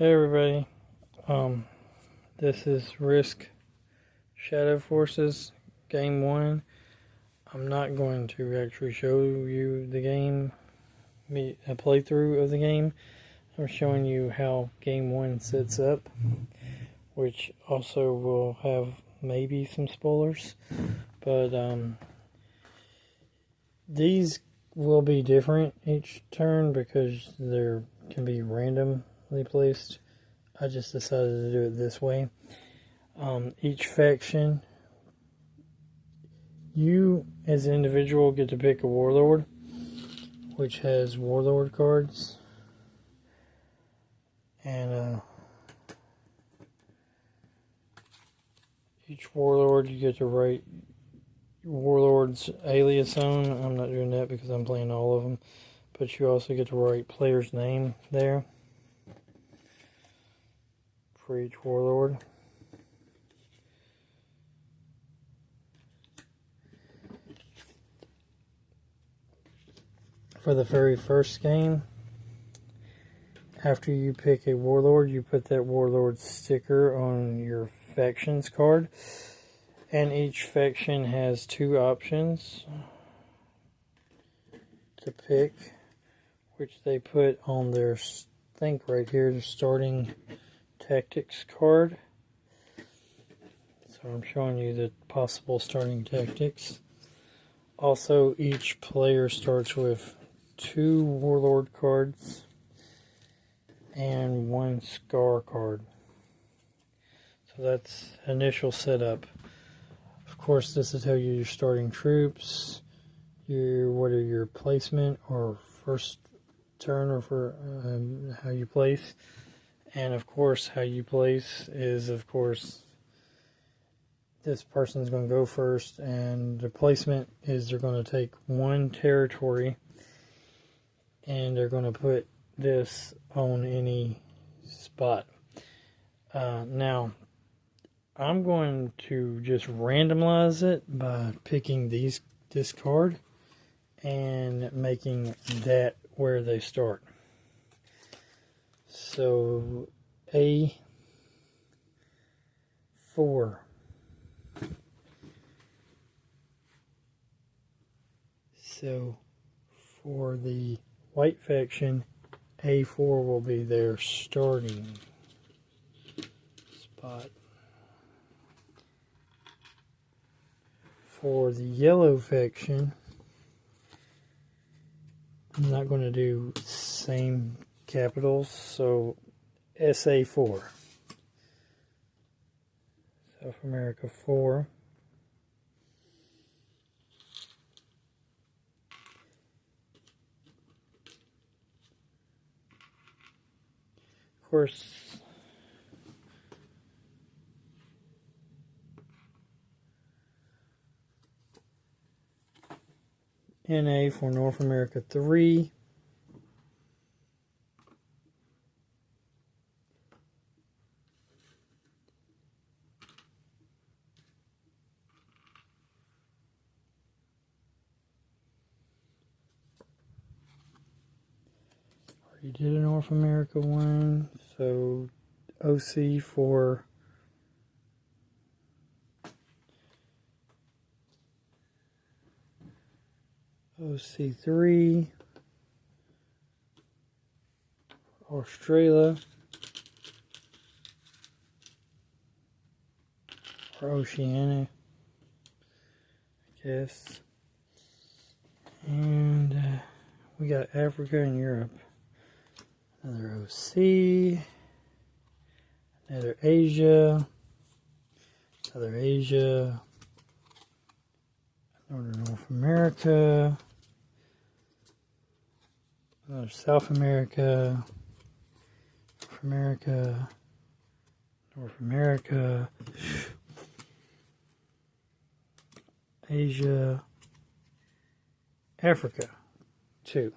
Hey everybody, this is Risk Shadow Forces Game 1. I'm not going to actually show you the game, a playthrough of the game. I'm showing you how Game 1 sets up, which also will have maybe some spoilers, but these will be different each turn because they can be randomly placed. I just decided to do it this way. Each faction, you as an individual get to pick a warlord, which has warlord cards, and each warlord you get to write warlord's alias on. I'm not doing that because I'm playing all of them, but you also get to write player's name there for each warlord. For the very first game, after you pick a warlord, you put that warlord sticker on your factions card, and each faction has two options to pick, which they put on their, think right here, the starting tactics card. So I'm showing you the possible starting tactics. Also, each player starts with 2 warlord cards and 1 scar card. So that's initial setup. Of course, this will tell you your starting troops, what are your placement or first turn, or for how you place. And of course, how you place is, of course, this person's going to go first, and the placement is they're going to take 1 territory and they're going to put this on any spot. Now, I'm going to just randomize it by picking this card and making that where they start. So, A4. So, for the white faction, A4 will be their starting spot. For the yellow faction, I'm not going to do same capitals, so SA4. South America 4. Of course, NA for North America 3. Already did a North America one, so OC for OC3, Australia, or Oceania, I guess. And we got Africa and Europe. Another OC, another Asia, Northern North America, another South America, North America, Asia, Africa, 2.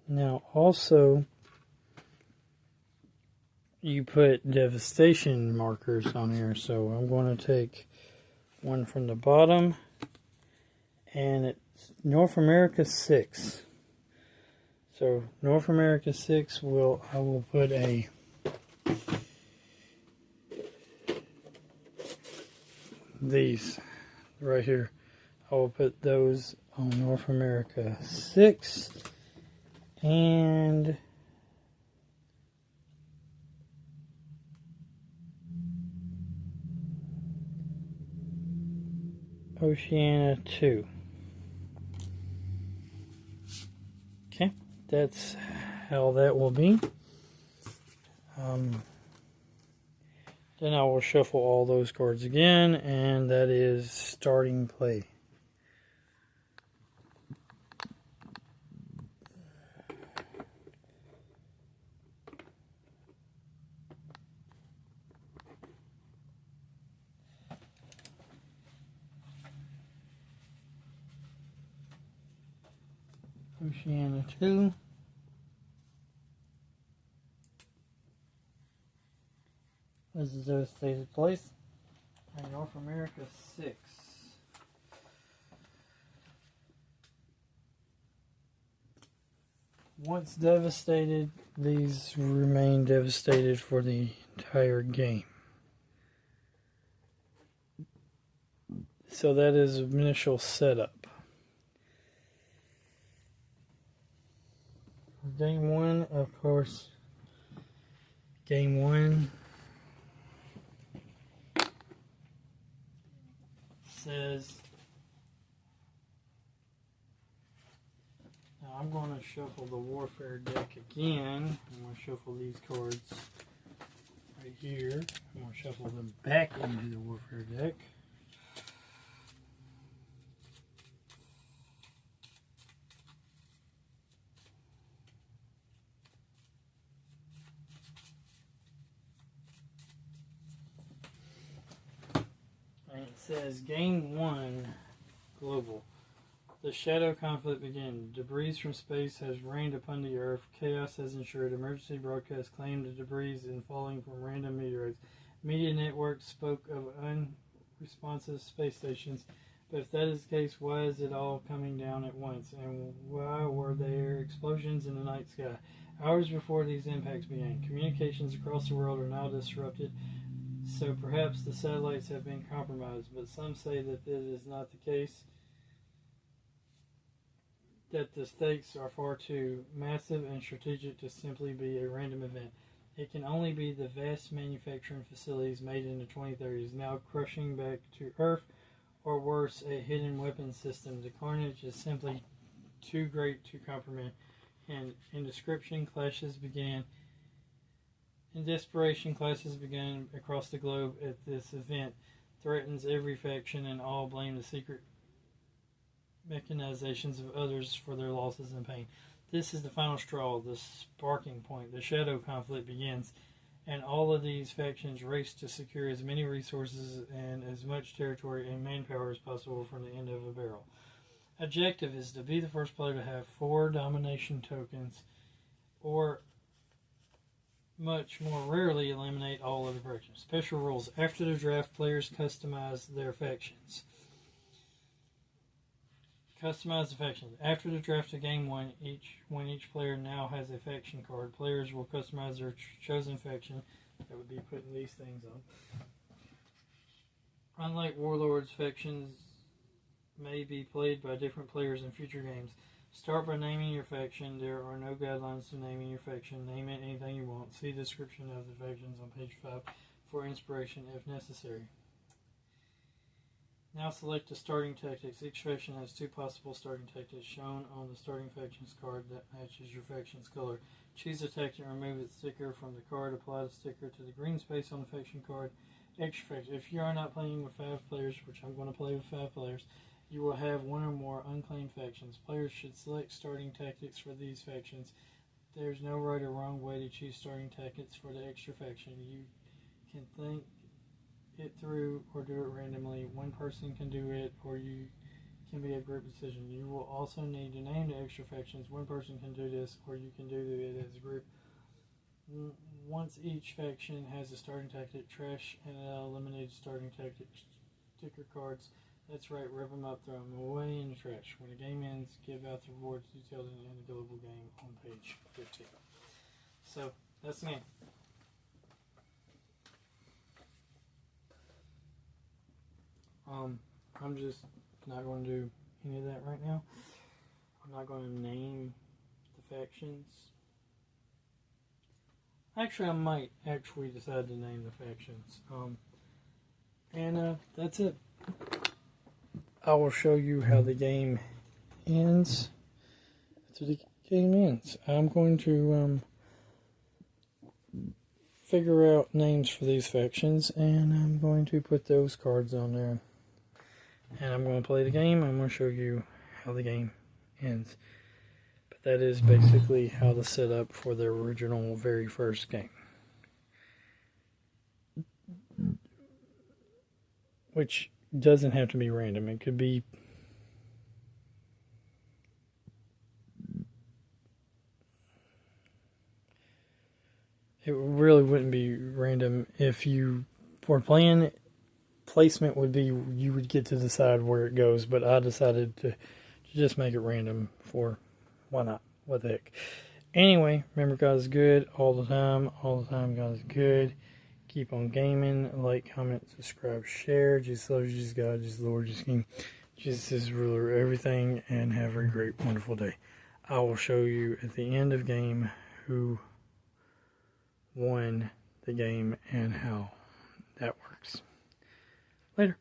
Now also, you put devastation markers on here, so I'm going to take one from the bottom, and it's North America 6. So North America 6 I will put these right here. I will put those on North America 6, and Oceania 2. Okay, that's how that will be. Then I will shuffle all those cards again, and that is starting play. Oceania 2. This is devastated place. And North America 6. Once devastated, these remain devastated for the entire game. So that is initial setup. Game 1, of course. Game 1 says, now I'm going to shuffle the Warfare deck again. I'm going to shuffle these cards right here. I'm going to shuffle them back into the Warfare deck. And it says, Game 1, Global. The shadow conflict began. Debris from space has rained upon the Earth. Chaos has ensured. Emergency broadcasts claimed the debris in falling from random meteorites. Media networks spoke of unresponsive space stations. But if that is the case, why is it all coming down at once? And why were there explosions in the night sky? Hours before these impacts began, communications across the world are now disrupted. So perhaps the satellites have been compromised. But some say that it is not the case, that the stakes are far too massive and strategic to simply be a random event. It can only be the vast manufacturing facilities made in the 2030s now crushing back to Earth, or worse, a hidden weapons system. The carnage is simply too great to comprehend. And in description, clashes began. In desperation, clashes began across the globe at this event. Threatens every faction, and all blame the secret mechanizations of others for their losses and pain. This is the final straw, the sparking point. The shadow conflict begins, and all of these factions race to secure as many resources and as much territory and manpower as possible from the end of a barrel. Objective is to be the first player to have 4 domination tokens, or much more rarely eliminate all other factions. Special rules. After the draft, players customize their factions. Customize the factions. After the draft of Game 1, when each player now has a faction card, players will customize their chosen faction. That would be putting these things on. Unlike Warlords, factions may be played by different players in future games. Start by naming your faction. There are no guidelines to naming your faction. Name it anything you want. See the description of the factions on page 5 for inspiration if necessary. Now select the starting tactics. Each faction has 2 possible starting tactics shown on the starting factions card that matches your faction's color. Choose a tactic and remove its sticker from the card. Apply the sticker to the green space on the faction card. Extra faction. If you are not playing with 5 players, which I'm going to play with 5 players, you will have 1 or more unclaimed factions. Players should select starting tactics for these factions. There's no right or wrong way to choose starting tactics for the extra faction. You can think it through or do it randomly. One person can do it, or you can be a group decision. You will also need to name the extra factions. One person can do this, or you can do it as a group. Once each faction has a starting tactic, trash and eliminate starting sticker cards. That's right, rip them up, throw them away in the trash. When the game ends, give out the rewards detailed in the global game on page 15. So, that's the game. I'm just not going to do any of that right now. I'm not going to name the factions. Actually, I might actually decide to name the factions. That's it. I will show you how the game ends. After the game ends, I'm going to figure out names for these factions, and I'm going to put those cards on there. And I'm going to play the game. I'm going to show you how the game ends. But that is basically how to set up for the original very first game. Which doesn't have to be random. It could be it really wouldn't be random if you were playing. Placement would be you would get to decide where it goes, but I decided to just make it random for why not? What the heck? Anyway, remember, God is good all the time. All the time, God is good. Keep on gaming. Like, comment, subscribe, share. Jesus loves you, Jesus God, Jesus Lord, Jesus King. Jesus is ruler of everything, and have a great, wonderful day. I will show you at the end of game who won the game and how that works. Later.